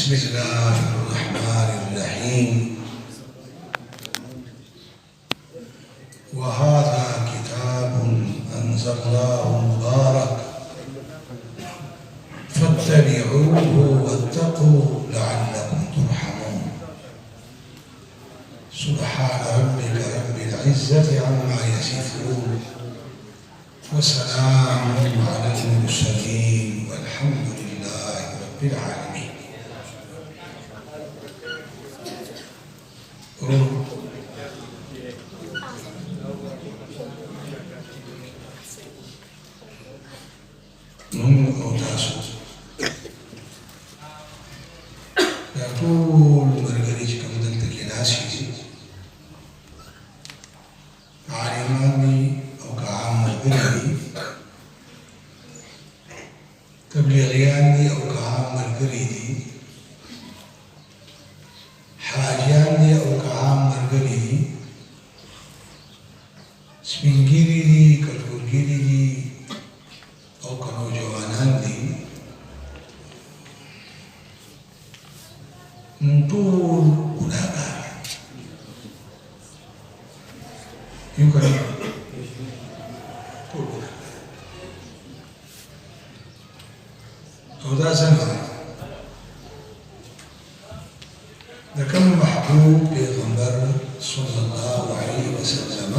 بسم الله الرحمن الرحيم. وهذا كتاب أنزلناه مبارك فاتبعوه واتقوا لعلكم ترحمون. سبحان ربك رب العزة عما يصفون وسلام على المرسلين والحمد لله رب العالمين. نون أو تاسو طول مرغري چې کوم دلته کې ناسي دي عالمان دي او که عام ملګري دي تبلیغیان دي او که عام ملګري دي حاجیان دي او که عام ملګري دي سپینګیري دي که ټولګیري دي او که نوجوانان دي ټول ګناهګار یو که نه ټول ګناهګار او دا څنګه د کوم محبوب پیغمبر صلی الله علیه وسلم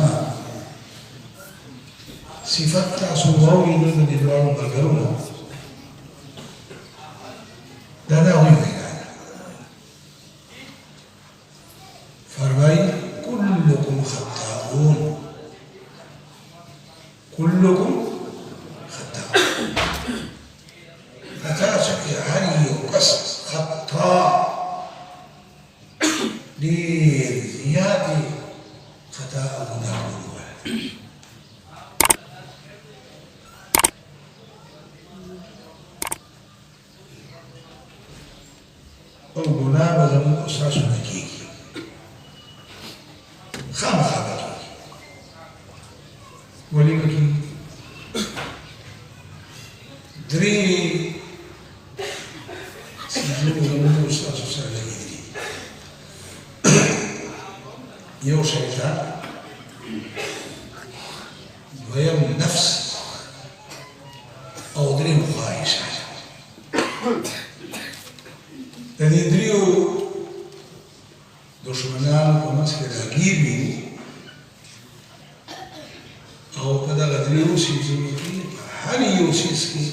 صفت تاسو واورئ د دې دواړو ملګرو دا د هغوی وینا ده. فرمایي کلکم خطاؤون، کلکم خطاؤون. تاسو کې هر یو کس خطا ډېر زیاتې خطا او ګناه کوي. او ګناه به زموږ او ستاسو نه کېږي، خامخا به کېږي. ولې به کېږي؟ درې څیزونه زموږ او ستاسو سره لګېدلي دي. یو شیطان، دویم نفس، او درېیم خواهشات. د دې دریو دشمنانو په منځ کې راګیر وي او په دغه دریو څیزونو کې هر یو څیز کې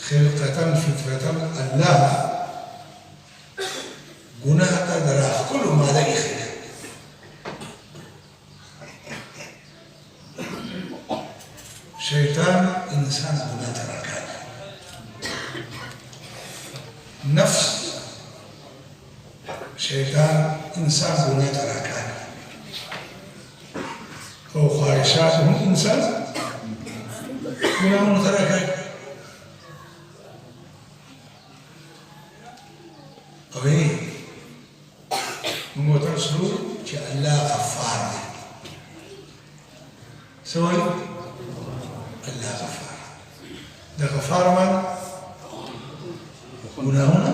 خلقتا فطرتا الله ګناه ته د راښکلو ماده ایښې ده. شیطان انسان ګناه ته راکاږي، نفس شیطان انسان ګناه ته راکاږي، او خواهشات هم انسان ګناهونو ته راکاږي. او موږ تاسو وایو چې الله غفار دی. څه وایي؟ الله غفار. د غفار معنی ګناهونه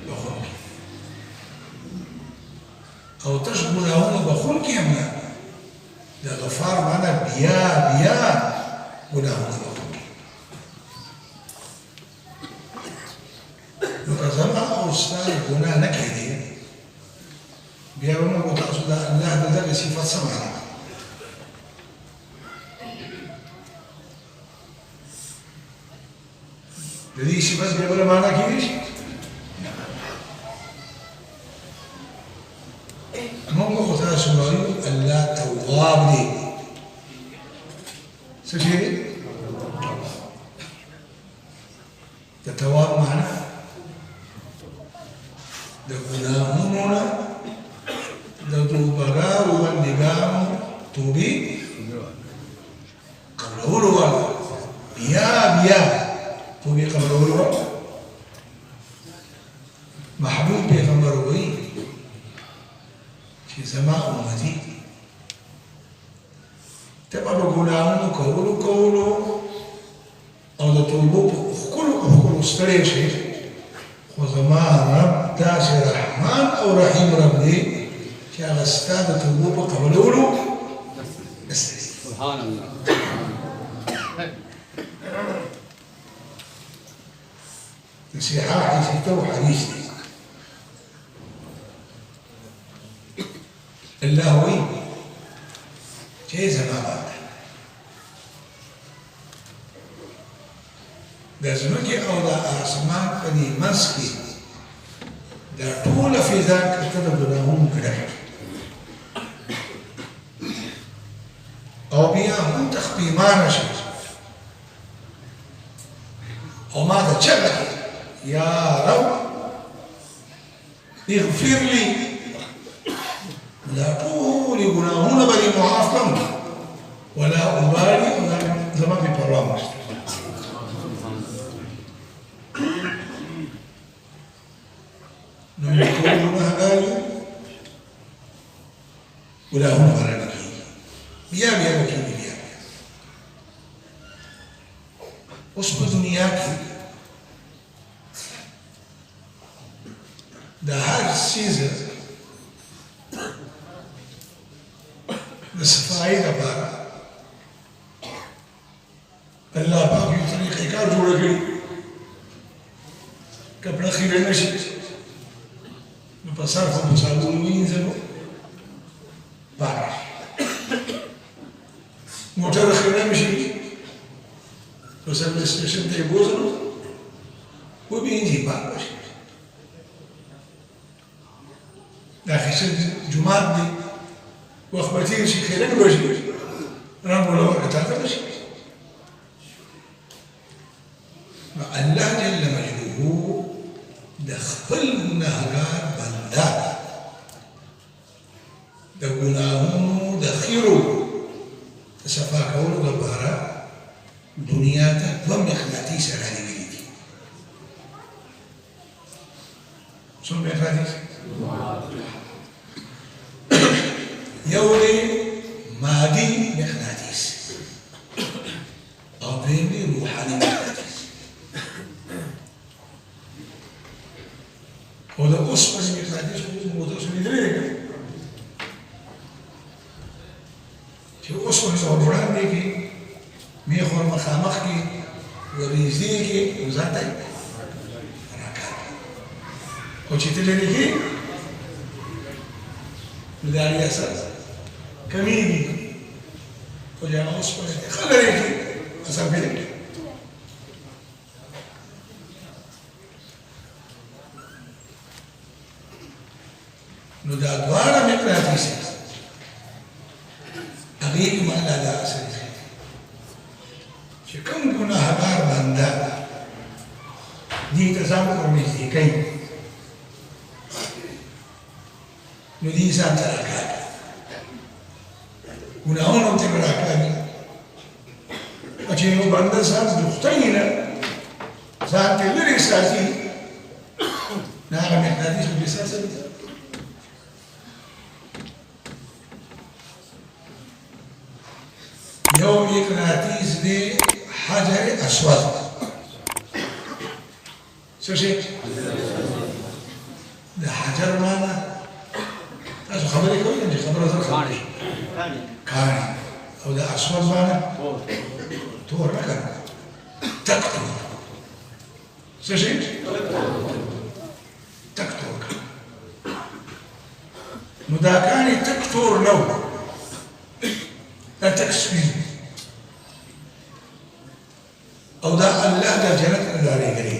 بخښونکی، او تش ګناهونه بخښونکی هم نه، د غفار معنی بیا بیا ګناهونه بخښونکی. نو که زما او ستا ګناه نه کېدی بیا به موږ تاسو د الله د دغه صفت څه معنی ده؟ د دې صفت بیا بله معنی کېدی شي؟ موږ خو تاسو وایو الله تواب دی. څه شی دی؟ د تواب معنی د ګناهونو نه د توبهګارو بندګانو توبې قبلولو والا، بیا بیا توبې قبلولو والا. محبوب پیغمبر وایي چې زما امتي ته به د ګناهونو کولو او د توبو په ښکلو ستړی شي، خو زما رب داسې رحمان او رحیم رب دی چې هغه ستا د توبو په قبولولو دسته دی. سبحان الله. د صحاح سته حدیث دی الله وی چې زما باندې د ځمکې او د اسمان په دې منځ کې دا ټوله فضا کې ته د ګناهونو ګډه او بیا هم ته پښیمانه شې او ما ته چغه کړې یا رب اغفر لي دا ټولې ګناهونه به دې معاف کړم ولا ابالي زما بې پروا مه شته. نو موږ ټول ګناهګار یو ګناهونه به رانه کېږي بیا به کېږي بیا اوس په دنیا کې د هر څیز د صفایي لپاره الله پاک یو طریقې کار جوړه کړي کپړه خیرې نه شي نو په صرف او صابون وینځلو پاک موټر خیرې نه شي نو سروس سټیشن ته یې بوځلو وبینځي پاک شي. دا خیسه جماعت دی وقت به تیر شي خیرن به شي رنګ ولا ورکه ته شي. نو الله جل مجلاله د خپل ګناهګار بنده د ګناهونو د خیرو د صفا کولو لپاره دنیا ته دوه مقناطیس رالیږلي دي. څو مقناطیس؟ یو دی مادي مقناطیس او دویم دی روحاني مقناطیس. او د اوسپنې مقناطیس خو موږ تاسو لیدلی دی چې اوسپنې ته وړاندې کې میخ ور مخامخ کې ورنږدې کې ځان ته راکاږي خو چې ته لرې کې نو د هغې اثر کمیږي خو د هغه اوسپنې ته ښه لرې کې اثر پیدا کوي. نو دا دواړه مقناطیس هغې کې معنا دا اثر کوي چې کوم ګناهګار بنده دې ته ځان ورنږدې کوي نو دې ځان ته راکاږي ګناهونه ورته راکاږي او چې یو بنده ځان د خدای نه ځان ته لرې ساتي نو هغه مقناطیس به ساتي. یو مقناطیس دی حجر اسود. څه شي؟ د حجر معنا تاسو خبرې کوئ چې خبره زر کاڼي کاڼي او د اسود معنا تور نه کنه تک تور. څه شي؟ تک تور. نو دا کاڼي تک تور نه و دا تک سپین او دا الله دا جنت نه رالیږلی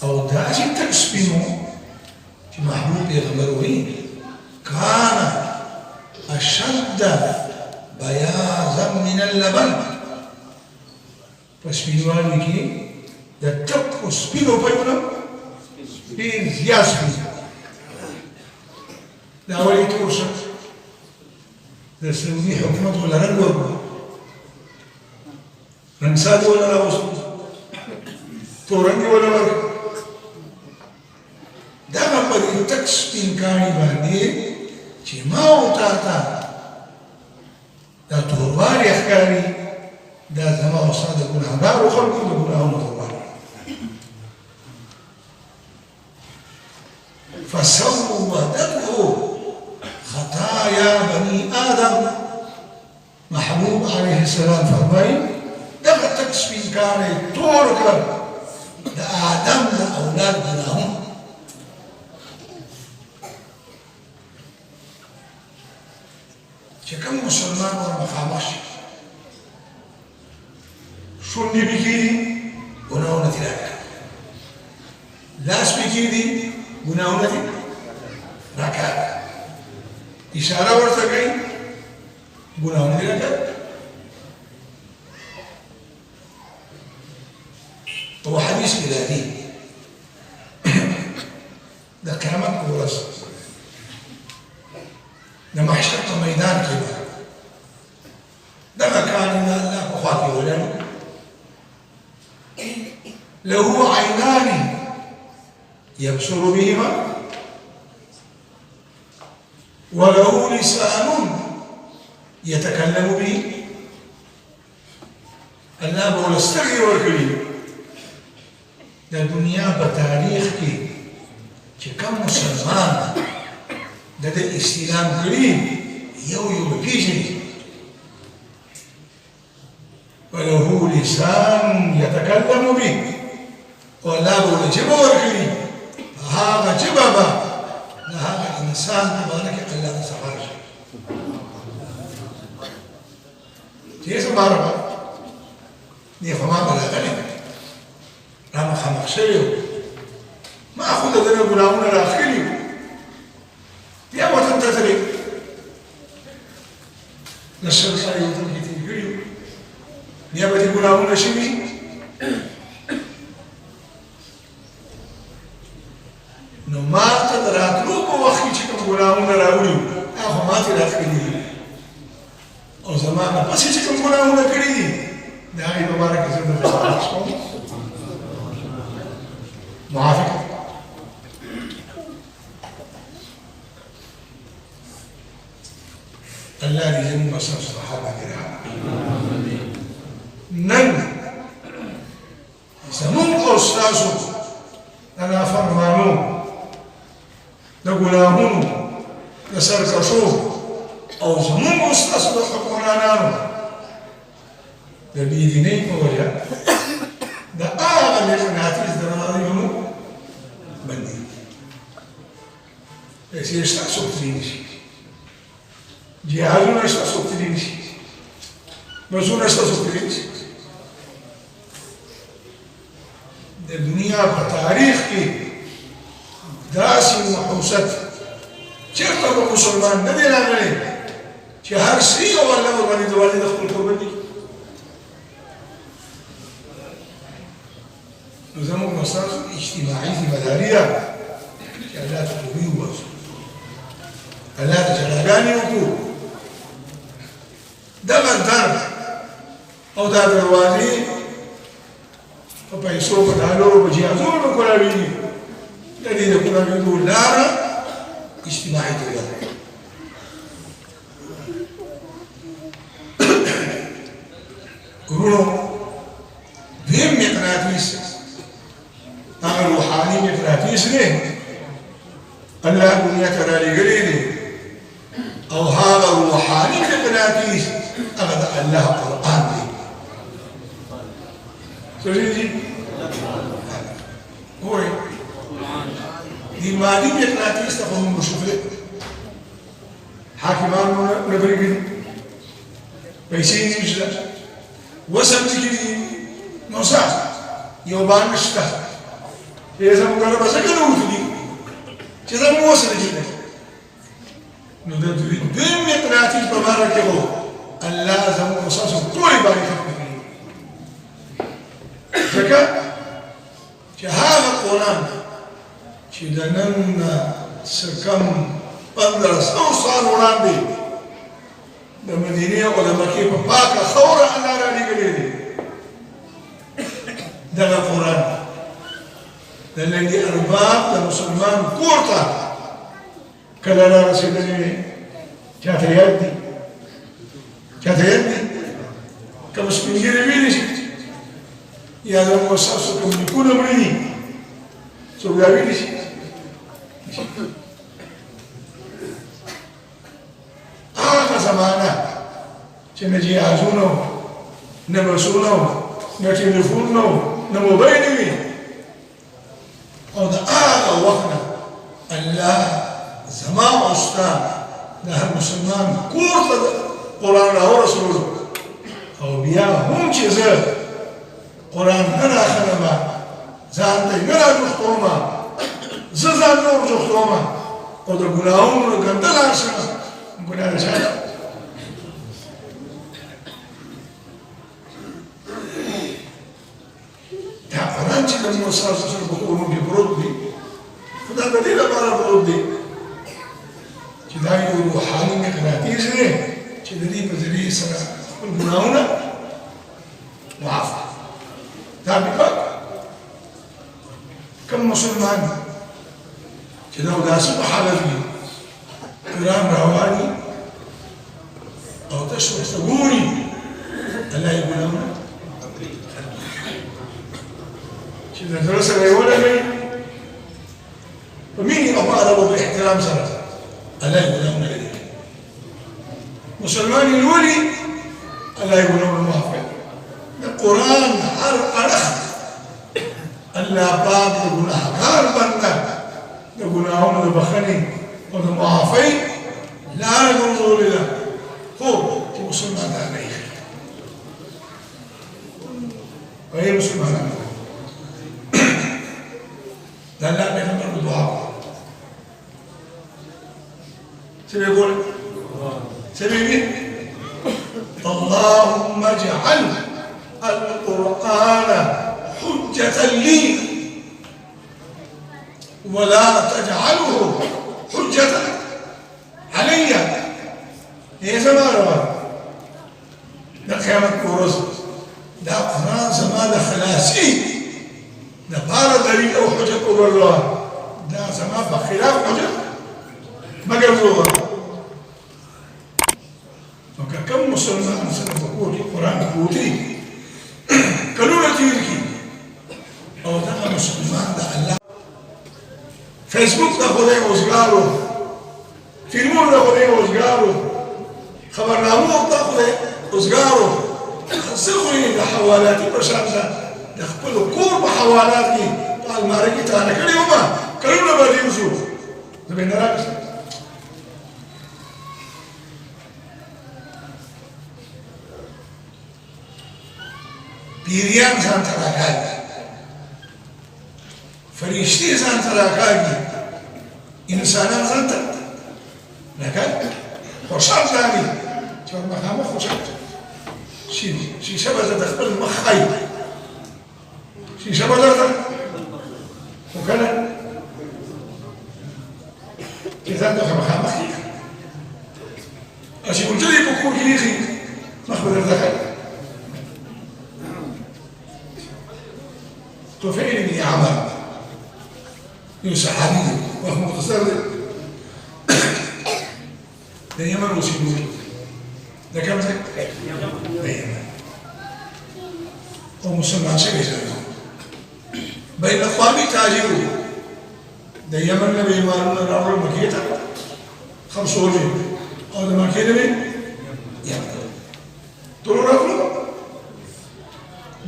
او داسې تک سپین و چې محبوب پیغمبر وایي کان اشد بیاضا من اللبن. په سپینوالي کې د تکو سپینو پیونه ډېر زیات سپین دا ولې تور شو د سعودي حکومت ولا رنګ ورکړو رنګ ساتي ولا راوستو تور رنګ ولا ورکړو دغه په دې تک سپین کاڼي باندې چې ما او تا ته دا توروالی ښکاري دا زما او ستا د ګناهګارو خلکو د ګناهونو توروالی فسودته خطايا بني آدم. محبوب عليه السلام فرمای دغه تک سپینکاری تور کړ د آدم د اولاد ګناهونه. چې کوم مسلمان ور مخامخ شي شونډې پې کېږي ګناهونه ترې راکړي، لاس پې کېږي ګناهونه ترې راکړي، اشاره ورته کوي ګناهونه ترې راکړي. په حدیث کې راځي د قیامت په ورځ د محشر په میدان کې به دغه کان د الله په خوا کې ولري له عینان يبصر بهما وله لسان يتكلم به. الله به ول سترګې ورکړي. د دنیا په تاریخ کې چې کوم مسلمان د استلام کړي یو به پیژني. وله لسان يتكلم به، والله به ول ژبه ورکړي، هغه ژبه به د هغه انسان په باره کې الله ته سپارل شي. چې یې سپاره به دې خو ما بلاغلی را مخامخ شوی و، ما خو د دغه ګناهونه راښکلي وو، بیا وطن ته تللی د شل کاله وطن کې تېر کړي وو، بیا به دې ګناهونه شوي. نو ما ته د راتلو په وخت کې چې کوم ګناهونه راوړي وو هغه خو ما ترې راښکلي دي، او زما نه پسې چې کوم ګناهونه کړي دي د هغې په باره کې زه درته خبر شوم. معافی الله دې زموږ مسلک صحابه کرام نن زموږ او ستاسو د نافرمانو د ګناهونو د سرکشو او زموږ او ستاسو د حکمرانانو د بېدینۍ په وجه د هغه مقناطیس دروازې بندي پیسې شته څوک ترې نشي، جهازونه شته څوک ترې نشي، بسونه شته څوک ترې نشي. د دنیا په تاریخ کې داسې نحوست چېرته به مسلمان نه دی راغلی چې هر څه یې الله ورباندې د والد خپل قربان دي. نو زموږ نو ستاسو اجتماعي ذمهداري ده چې الله ته توبې وباسو، الله ته جلاګانې وکړو. دغه درد او دا دروازې په پیسو په ډالرو په جهازونو نه کولاوېږي. د دې د کولاوېدو لاره اجتماعي توګه ده. ورونو دویم مقناطیس هغه روحاني مقناطیس دی، الله دنیا ته رالیږلی دی، او هغه روحاني مقناطیس هغه د الله قرآن دی. څه دي؟ ګورئ دې مادي مقناطیس ته خو موږ شوف دی، حاکمان مو نه پرېږدي، پیسې یې نشته، وسم نه کېږي، نو څه یو بانک شته چې زموږ هغه به څنګه نه وتلي چې زموږ وسه نه کېږي. نو د دویم مقناطیس په باره کې خو الله زموږ ستاسو ټولې باندې ختمې کړي، ځکه چې هغه قرآن چې د نن نه څه کم 1500 سال وړاندې د مدینې او د مکې په پاکه خوره الله رالیږلی دی، دغه قرآن د لنډي ارباب د مسلمان کور ته کله رارسېدلی دی. چاته یاد دي؟ چاته یاد دي؟ کوم سپین ږیري ویلي شي یا زموږ ستاسو کوم نیکونه مړي دي څوک دا ویلي شي؟ زمانه چې نه جهازونه نه بسونه نه ټلیفون نه موبایل وي او د هغه وخت نه الله زما او ستا د هر مسلمان کور ته قرآن راورسولو او بیا هم چې زه قرآن نه راخلمه ځان ته نه راجوختومه زه ځان نه ورجوختومه او د ګناهونو ګندله شمه ګناه د چا ده دا قرآن چې د موسی صلی الله علیه وسلم په کورونو کې پروت دی خو دا د دې لپاره پروت دی چې دا یو روحاني مقناطیس دی چې د دې په ذریعې سره خپل ګناهونه معاف دا بیا کوم مسلمان چې دا داسې په حالت کې قرآن راوالي او تاسو ورته ګوري الله یې ګناهونه چې د زړه سره یې ولګوي په مینې او په ادب او په احترام سره الله یې ګناهونه لري مسلمان یې لولي الله یې ګناهونه معاف کړي د قرآن هر اړخ الله پاک د ګناهګار بنده د ګناهونو د بخښنې او د معافۍ لاره ګرځولې ده خو چې مسلمان دا نه ایښي ای مسلمانانو د الله پیغمبر په دعا څه به وکړي څه به وي اللهم اجعل القرآن حجة لي ولا تجعله حجة علي هي زمان دا قیامت کورس دا قرآن زمان خلاصي دا بار دلیل او حجت الله دا زمان بخلاف حجت مگر زوغا وكا كم مسلمان سنة تقول القرآن قوتي كلنا تيركي او دا مسلمان دا الله فيسبوك دا خدای وزگارو فیلمون دا خدای وزگارو خبرنامو دا خدای وزگارو خصوصي دا حوالاتي پرشانسا دا خپلو کور په حوالات کې په الماره کې تانه کړي وما کلونه به دې وشو زه به نه راکړم پیریان ځان ته راکاږي فرشتې ځان ته راکاږي انسانان ځان ته راکاږي خوشحال ځاني چې مخامخ خوشحال شیشه به د خپل مخ ښایي شیشه به درته خو که نه چې ځان ته مخامخ کېږي او چې ورته یې په کور کې ایښي مخ به درته ښایي طفيل بن عمر يو صحابي وهو مختصر ده يمن وسيبوه ده كم زي؟ ده يمن هو مسلمان شبه زمان بين أقوامي تاجروا ده يمن نبي يمارون الأمر المكية 5 وجه أو ده مكية نبي يمن تقولوا رفضوا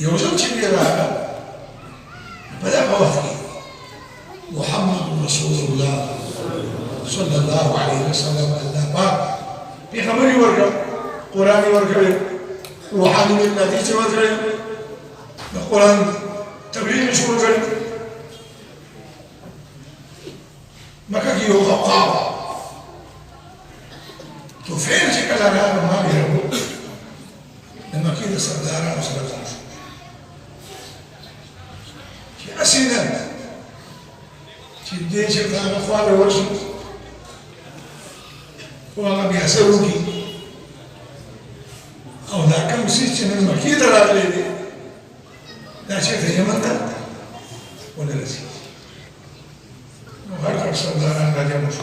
يوجد شيء هذا بدأ بوحي محمد رسول الله صلى الله عليه وسلم الله باب في خبري ورقة قرآني ورقة روحاني من نتيجة ورقة القرآن تبليغ شو ورقة ما كان يوقع توفين شكل هذا ما بيربو لما كده سرداران وسرداران في أسئلة في الدين شكل هذا أخوان ورشد وما بيحسروكي أو ذا كم سيتشن المكيدة راغلي لا شيء في يمن ولا لسي وهرقر سرداران لا جمش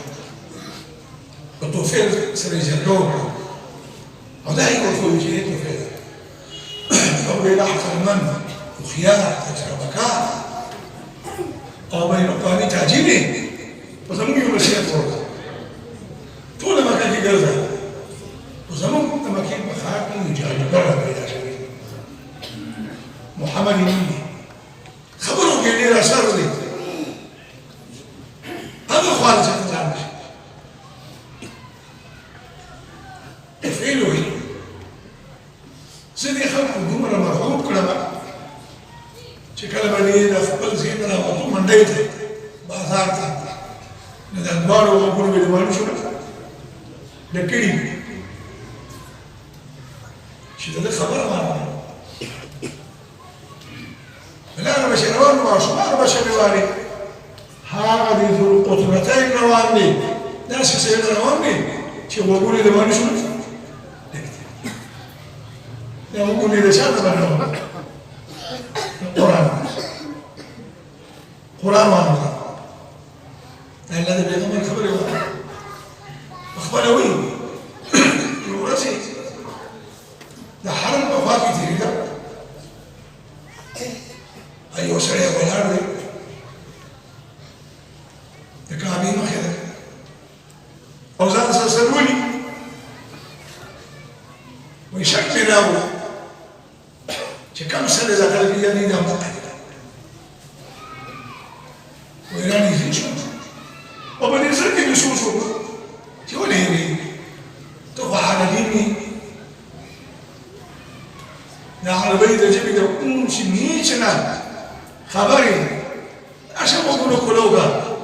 وتوفير سريجلوه وده يقول في وجهه توفير أو بين أحسن من وخيار تجربكات أو بين أقوامي تعجيبي وزمي سوال څنګه ځان شي افعل وي ځینې خلکو دومره مرغوب کړم چې کله باندې د خپل ذهن راوځو منډې ته بازار ته نو د دواړو وګړو به معلوم شو د کړي چې دا خبره وانه لا بشر روان واشمار بشر رواني هذا ذو القطرتين رواني ناس سيد رواني شو بقول إذا ما نشوف يا بقول إذا شاف بنا قرآن وانا الذي بيقوم الخبر وانا أخبره وين يورثي ده حرم بفاق كتير ده أيوة سريع والأرض تكابين مخيرة أوزان سسروني ويشكل له كم سنة ذكر في يدي دم ويراني زيشو وبني زكي بسوسو شو ليه تقع على ديني نحن بيت جبت شنيشنا خبري عشان أقول كلوغا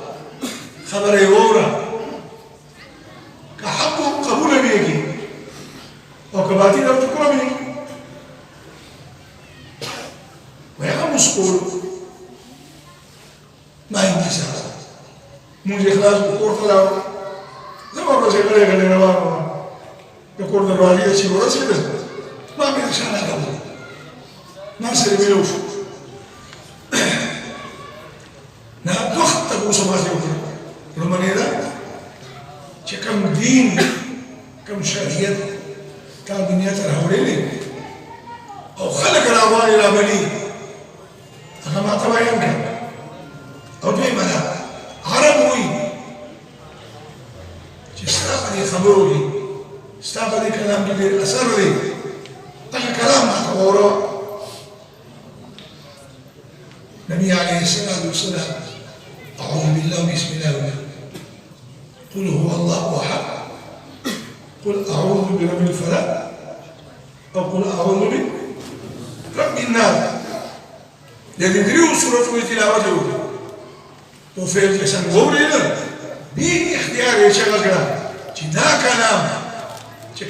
خبري ورا كحق قبول بيجي وكباتي لو تكرمني ويا مسكول ما عندي ساعة مو إخلاص بقول فلاو زمان بس يقولي غني نوام يقول الوالي شيء ولا شيء ما بيدك شأن قبول ما سيرميلوش نعم وقت أبو سماسي وكذا رومانيا ده كم دين كم شريعة كم دنيا ترهولي أو خلق الأوان إلى بني أنا ما تبين كم أو بيمنا عربوي استقبل خبرولي استقبل كلام كبير أسر لي أنا كلام أتورى النبي عليه الصلاة والسلام أعوذ بالله بسم الله قل هو الله أحد قل أعوذ برب الفلق أو قل أعوذ برب الناس يدريو سورة تلاوته وفي جسم غوري له بين اختيار يشغل كلام جدا كلام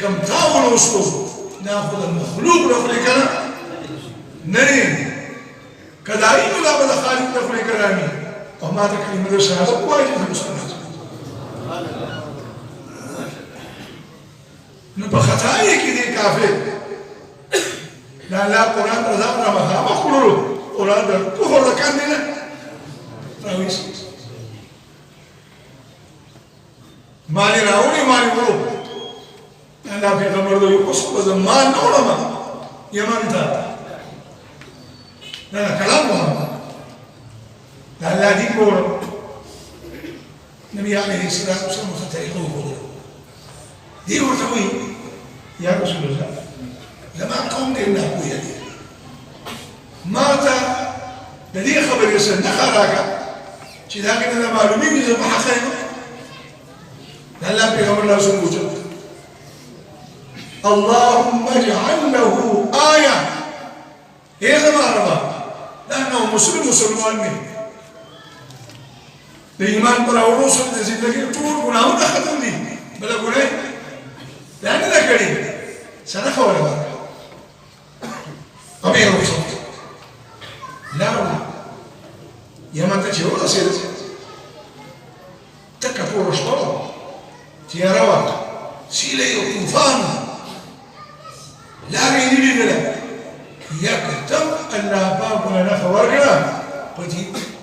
كم تاول وصول ناخذ المخلوق نخلي كلام نرين كدائم لا بد خالق نخلي كلامي وما تكلم الشهادة واجد المسلمات نبختاي كذي كافر لا قرآن رزقنا ما مخلوق قرآن كفر كاننا راويس مالي راوني مالي ورو لا في غمر دو يقص بزمان نورما يمان تا لا كلام محمد لا دين بورو النبي عليه الصلاة والسلام ختريقه بورو دي ورتوي يا رسول الله لما قوم دينا أبويا دي مات لدي خبر يسن نخراك شذا كنا معلومين إذا ما حقيقة لا بيغمر الله سنوجه اللهم اجعل له آية إيه ما ربا لأنه مسلمان منه الإيمان بلا ورسول زندگی طول گناهوں نہ ختم دی بلا گناہ لأن نہ کری سنخ ولا بار أبي رسول لا يما تجيو أسير تكفور رشطة تياروا سيلي وطوفان لا غيري لنا يكتم الله باب لنا خورنا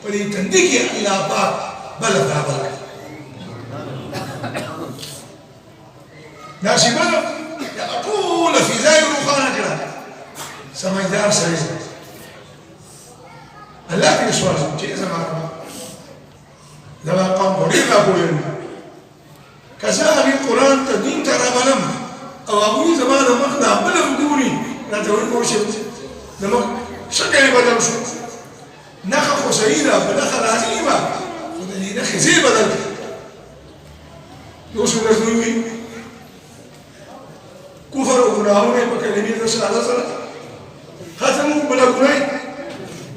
بدي تنديكي الله باب بلغ بلغ ناسي بلغ يقول في ذاي روخانا كلا سميدار سريع الله في سؤال شيء زمان لما قام قريبا بوين كذا القرآن تدين ترى بلم أو أبوي زمان مخنا بلغ دوني لا تقول كل شيء لما شكل بدل شو نخ خسيرة بنخ العزيمة ودني نخ زي بدل گناهونه په کلمې د شهادت سره ختم بل ګناي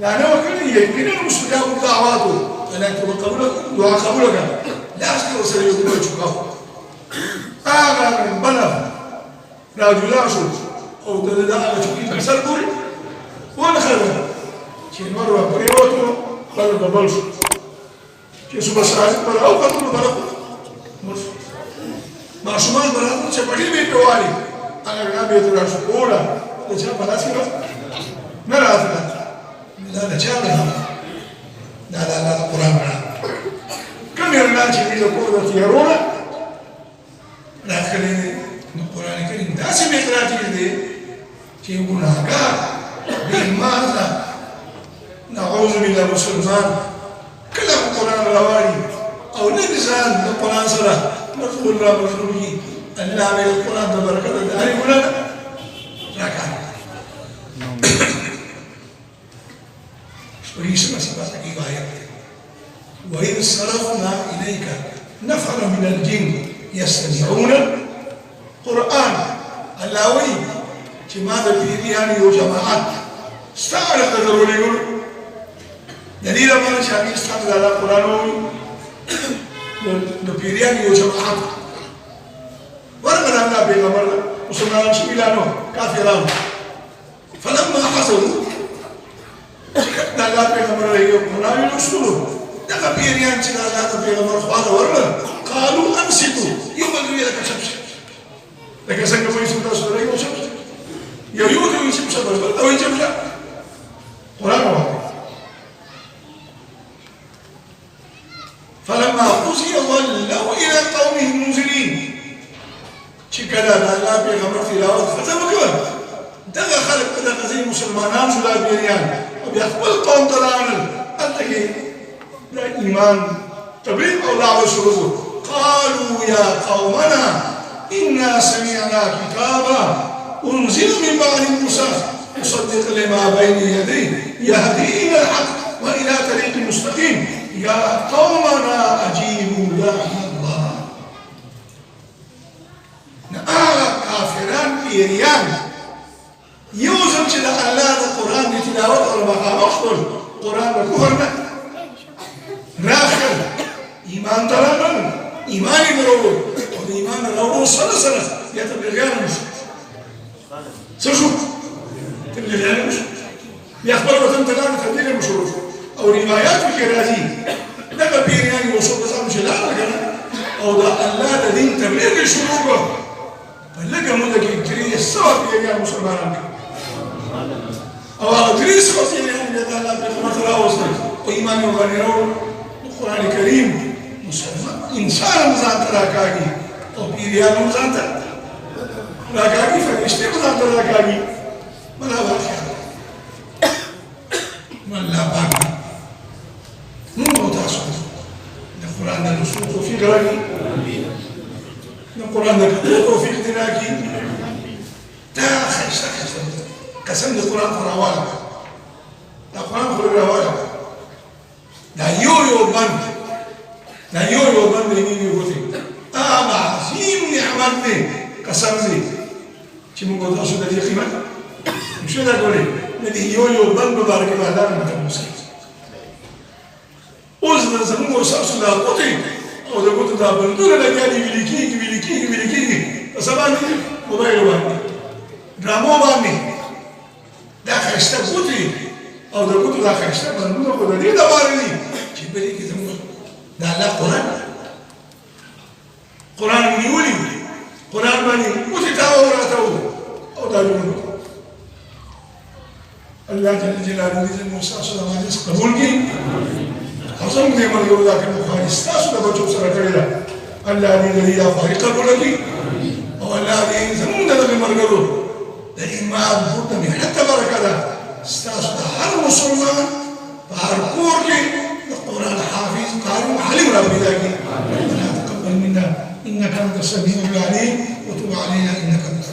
لا نه وکړي یقینا مستجاب الدعوات انا قبول دعا قبول کړه لاس کې وسره یو ګل چوکاو هغه بلغ راجلا شو او د دغه چوکۍ په سر پورې ونخله چې مروه پرې وته بل بل شو چې صبح ساعت پر او کتل بل ما شمال برابر چې پټي به پیوالي هغه غابې تر شو کوړه د چا په لاس کې نه راځي دا چا ده دا قرآن را کوم یو نه چې دې کو د تیارونه راخلي نو قرآن کریم داسې مقراتي دي چې ګناهګار بیمار ده نعوذ بالله مسلمان کله قرآن راوړي او نه ځان د قرآن سره مفعول را مفعولي الله به القرآن د برکت د هرې ګناه راکړي ويسمى سبعة آيات وإذ صرفنا إليك نفر من الجن يستمعون القرآن اللاوي كما البيريان وجماعات استعرق ذروليون دليل ما شامي استعرق على القرآن البيريان وجماعات ورغنا لنا بيغمر مسلمان شميلانو كافران فلما حصلوا دغه پیغمبر یو قرآن رسول دغه پیریان چې دغه پیغمبر خواله ورل قالوا امسكوا یو بل ویل کچب لکه څنګه وایي چې تاسو راځي او شپ یو ته چې څه بل او چې قرآن وایي فلما قضي ولوا الى قومهم منذرين چې کله دغه پیغمبر تلاوت ختم کړ دغه خلک دغه ځای مسلمانان شو د پیریان بیا خپل قوم ته لاړل هلته کې د ایمان تبلیغ او دعوه شروع قالوا يا قومنا انا سمعنا كتابا انزل من بعد موسى مصدق لما بين يديه يهدي الى الحق والى طريق مستقيم يا قومنا اجيبوا داعي الله نآغا كافران بيريان يوزم چې د الله د قرآن د تلاوت او مقامات خپل قرآن د کفر نه راخل ایمان ته راغلل ایمان یې وروړو او د ایمان راوړو سره سره بیا تبلیغیان هم شو څه شو تبلیغیان هم شو بیا خپل وطن ته لاړو تبلیغ هم شروع شو او روایاتو کې راځي دغه پیریان یو څو کسان چې لاړل که نه او د الله د دین تبلیغ یې شروع کړ په لږه موده کې 300 پیریان مسلمانان کړل او هغه 300 پیریان بیا د الله پیغمبر ته راوستل او ایمان یې ورباندې راوړ قرآن کریم مسلمان انسان هم ځان ته راکاږي او پیریان هم ځان ته راکاږي فرشتې هم ځان ته راکاږي ملا واقع نو الله پاک موږ او تاسو د قرآن د لوستلو توفیق راکړي د قرآن د کتلو توفیق دې راکړي دا ښایسته ښایسته قسم د قرآن خو راواله دا قرآن خو راواله دا یو بند د نیمې ګوتې هغه عظیم نعمت دی قسم دی چې موږ او تاسو د دې قیمت نشو دا کولی د دې یو بند مبارک به الله رحمت وکړي اوس زموږ او ستاسو دا ګوتې او د ګوتو دا بندونه لګیا دي ویلې کېږي په سبا باندې موبایل باندې ډرامو باندې دا ښایسته ګوتې او د ګوتو دا ښایسته بندونه خو د دې دپاره دي چې په دې کې زموږ د الله قرآن مو نیولي قرآن باندې ګوتې تاوه راتاو او دا جوړ الله جل جلاله دې زموږ ستاسو د مجلس قبول کړي او زموږ دې ملګرو دا کوم خواري ستاسو د بچو سره کړې ده الله دې دې دا خواري قبول کړي او الله دې زموږ دغه ملګرو د ایمان بوت د محنت برکه ده ستاسو د هر مسلمان په هر کور کې د قرآن حافظ قارئ عالم را پیدا کړي ربنا تقبل منا انك انت السميع العليم وتب علينا انك انت